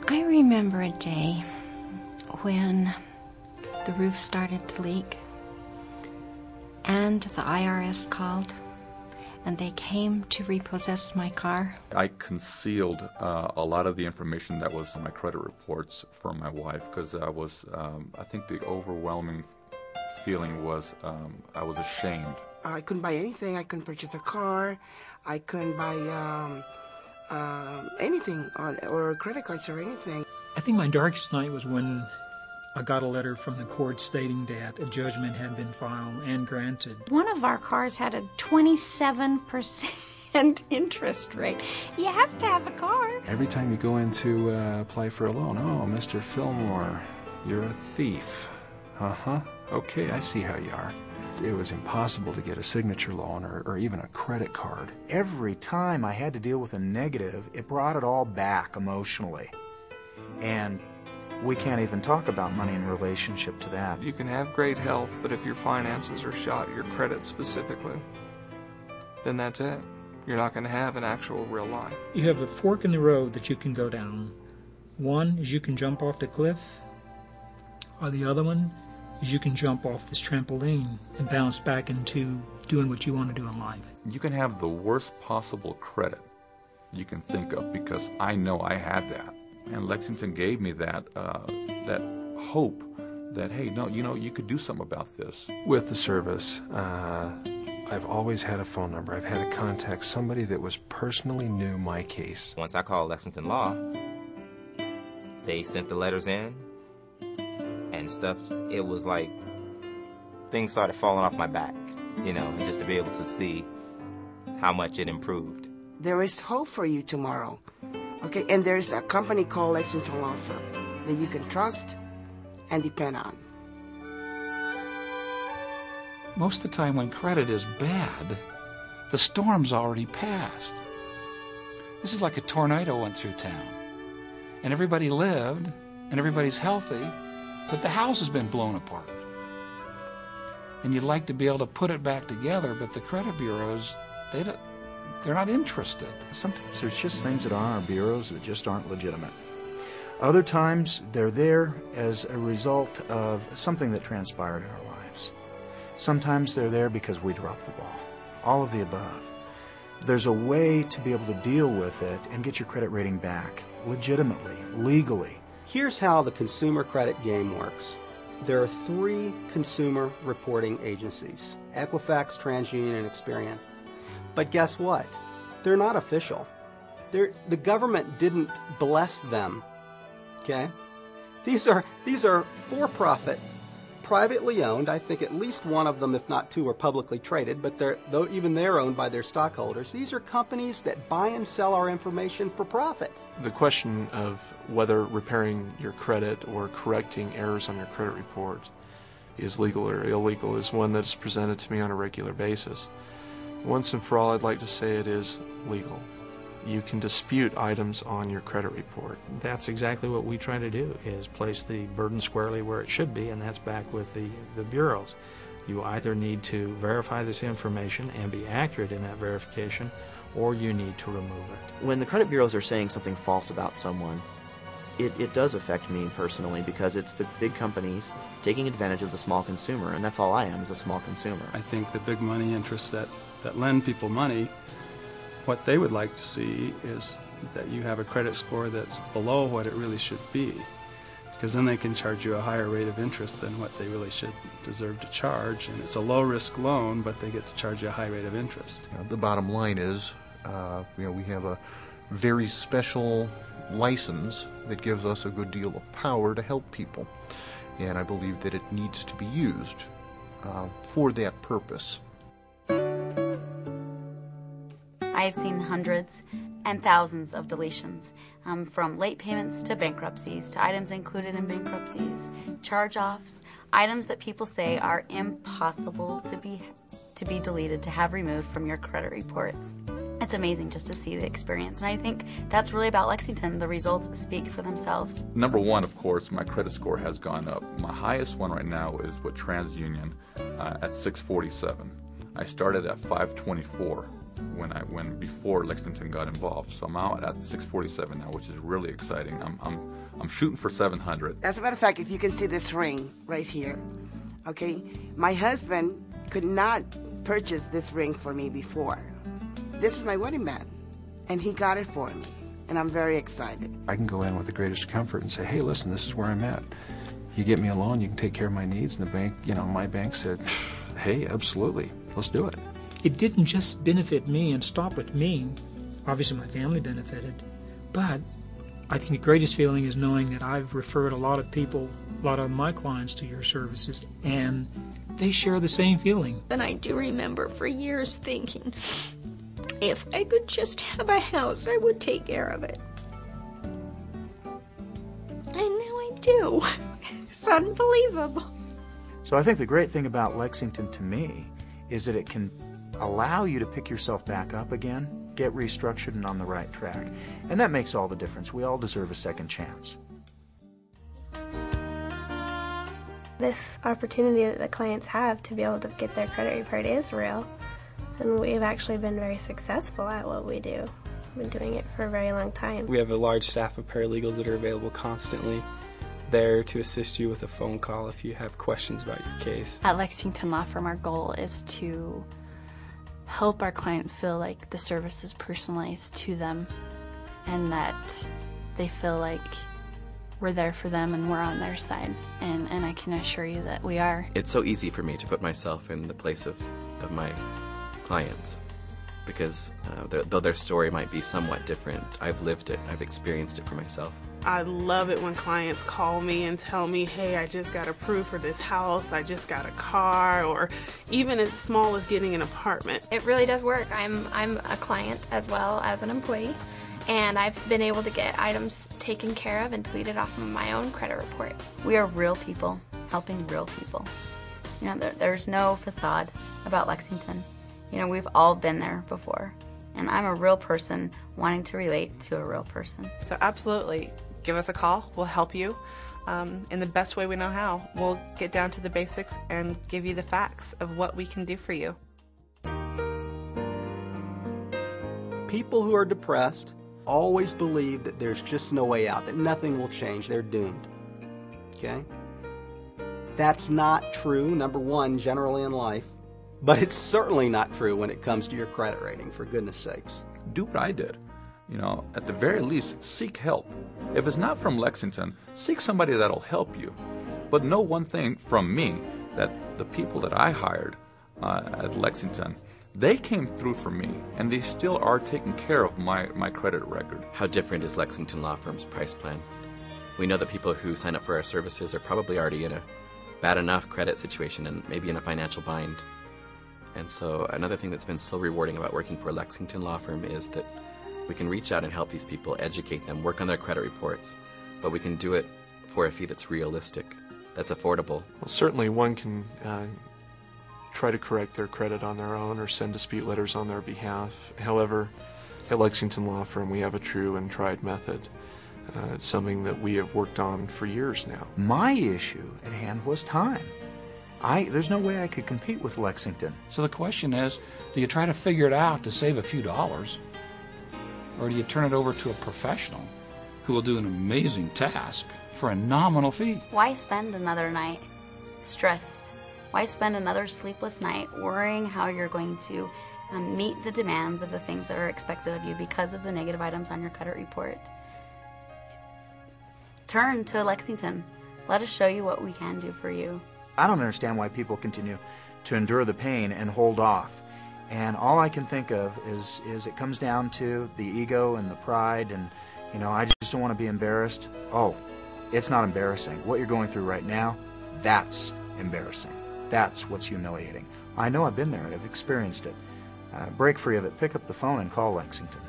I remember a day when the roof started to leak and the IRS called and they came to repossess my car. I concealed a lot of the information that was in my credit reports from my wife because I think the overwhelming feeling was I was ashamed. I couldn't buy anything. I couldn't purchase a car. I couldn't buy anything or credit cards or anything. I think my darkest night was when I got a letter from the court stating that a judgment had been filed and granted. One of our cars had a 27% interest rate. You have to have a car. Every time you go in to apply for a loan, oh, Mr. Fillmore, you're a thief. Uh-huh. Okay, I see how you are. It was impossible to get a signature loan or even a credit card. Every time I had to deal with a negative, it brought it all back emotionally. And we can't even talk about money in relationship to that. You can have great health, but if your finances are shot, your credit specifically, then that's it. You're not going to have an actual real life. You have a fork in the road that you can go down. One is you can jump off the cliff, or the other one is you can jump off this trampoline and bounce back into doing what you want to do in life. You can have the worst possible credit you can think of because I know I had that. And Lexington gave me that hope that, hey, no, you could do something about this. With the service, I've always had a phone number. I've had to contact somebody that was personally knew my case. Once I called Lexington Law, they sent the letters in and stuff. It was like things started falling off my back, and just to be able to see how much it improved. There is hope for you tomorrow. Okay, and there's a company called Lexington Law Firm that you can trust and depend on. Most of the time when credit is bad, the storm's already passed. This is like a tornado went through town. And everybody lived, and everybody's healthy, but the house has been blown apart. And you'd like to be able to put it back together, but the credit bureaus, they're not interested. Sometimes there's just things that are on our bureaus that just aren't legitimate. Other times they're there as a result of something that transpired in our lives. Sometimes they're there because we dropped the ball. All of the above. There's a way to be able to deal with it and get your credit rating back legitimately, legally. Here's how the consumer credit game works. There are 3 consumer reporting agencies: Equifax, TransUnion, and Experian. But guess what? They're not official. The government didn't bless them. Okay? These are for-profit, privately owned. I think at least one of them, if not 2, are publicly traded, but even they're owned by their stockholders. These are companies that buy and sell our information for profit. The question of whether repairing your credit or correcting errors on your credit report is legal or illegal is one that's presented to me on a regular basis. Once and for all, I'd like to say it is legal. You can dispute items on your credit report. That's exactly what we try to do, is place the burden squarely where it should be, and that's back with the bureaus. You either need to verify this information and be accurate in that verification, or you need to remove it. When the credit bureaus are saying something false about someone, it does affect me personally, because it's the big companies taking advantage of the small consumer, and that's all I am, is a small consumer. I think the big money interests that lend people money, what they would like to see is that you have a credit score that's below what it really should be, because then they can charge you a higher rate of interest than what they really should deserve to charge, and it's a low-risk loan, but they get to charge you a high rate of interest. The bottom line is, we have a very special license that gives us a good deal of power to help people, and I believe that it needs to be used for that purpose. I have seen hundreds and thousands of deletions, from late payments to bankruptcies, to items included in bankruptcies, charge-offs, items that people say are impossible to be deleted, to have removed from your credit reports. It's amazing just to see the experience, and I think that's really about Lexington. The results speak for themselves. Number one, of course, my credit score has gone up. My highest one right now is with TransUnion at 647. I started at 524. when before Lexington got involved. So I'm out at 647 now, which is really exciting. I'm shooting for 700. As a matter of fact, if you can see this ring right here, okay, my husband could not purchase this ring for me before. This is my wedding band, and he got it for me, and I'm very excited. I can go in with the greatest comfort and say, hey, listen, this is where I'm at. You get me a loan, you can take care of my needs. And the bank, my bank said, hey, absolutely, let's do it. It didn't just benefit me and stop with me. Obviously, my family benefited. But I think the greatest feeling is knowing that I've referred a lot of people, a lot of my clients to your services, and they share the same feeling. And I do remember for years thinking, if I could just have a house, I would take care of it. And now I do. It's unbelievable. So I think the great thing about Lexington to me is that it can allow you to pick yourself back up again, get restructured and on the right track. And that makes all the difference. We all deserve a second chance. This opportunity that the clients have to be able to get their credit report is real. And we've actually been very successful at what we do. We've been doing it for a very long time. We have a large staff of paralegals that are available constantly, there to assist you with a phone call if you have questions about your case. At Lexington Law Firm, our goal is to help our client feel like the service is personalized to them and that they feel like we're there for them and we're on their side. And I can assure you that we are. It's so easy for me to put myself in the place of my clients because though their story might be somewhat different, I've lived it, I've experienced it for myself. I love it when clients call me and tell me, hey, I just got approved for this house, I just got a car, or even as small as getting an apartment. It really does work. I'm a client as well as an employee, and I've been able to get items taken care of and deleted off of my own credit reports. We are real people helping real people. There's no facade about Lexington. We've all been there before, and I'm a real person wanting to relate to a real person. So absolutely. Give us a call. We'll help you in the best way we know how. We'll get down to the basics and give you the facts of what we can do for you. People who are depressed always believe that there's just no way out, that nothing will change. They're doomed. Okay? That's not true, number one, generally in life. But it's certainly not true when it comes to your credit rating, for goodness sakes. Do what I did. At the very least, seek help. If it's not from Lexington, seek somebody that'll help you. But know one thing from me, that the people that I hired at Lexington, they came through for me, and they still are taking care of my credit record. How different is Lexington Law Firm's price plan? We know that people who sign up for our services are probably already in a bad enough credit situation and maybe in a financial bind. And so another thing that's been so rewarding about working for Lexington Law Firm is that we can reach out and help these people, educate them, work on their credit reports, but we can do it for a fee that's realistic, that's affordable. Well, certainly one can try to correct their credit on their own or send dispute letters on their behalf. However, at Lexington Law Firm, we have a true and tried method. It's something that we have worked on for years now. My issue at hand was time. There's no way I could compete with Lexington. So the question is, do you try to figure it out to save a few dollars? Or do you turn it over to a professional who will do an amazing task for a nominal fee? Why spend another night stressed? Why spend another sleepless night worrying how you're going to meet the demands of the things that are expected of you because of the negative items on your credit report? Turn to Lexington. Let us show you what we can do for you. I don't understand why people continue to endure the pain and hold off. And all I can think of is it comes down to the ego and the pride and, I just don't want to be embarrassed. Oh, it's not embarrassing. What you're going through right now, that's embarrassing. That's what's humiliating. I know I've been there and I've experienced it. Break free of it. Pick up the phone and call Lexington.